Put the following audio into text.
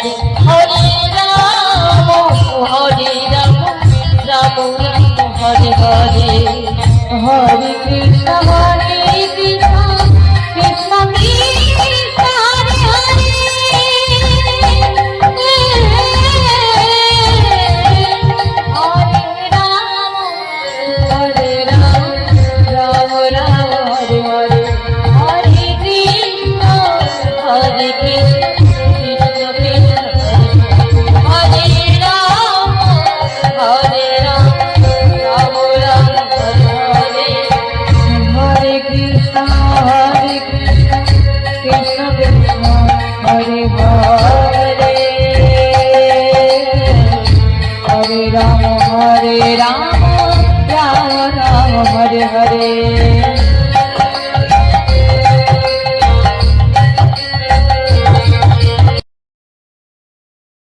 Hare Ram Ram Ram Hare Hare Hare Krishna Krishna Krishna Hare Hare Hare Ram Ram Ram Hare Hare Hare Krishna Krishna Krishna Hare Ram Ram Ram Hare Hare Hare Krishna Krishna Krishna Hare Hare Hare Ram Ram Ram Hare Hare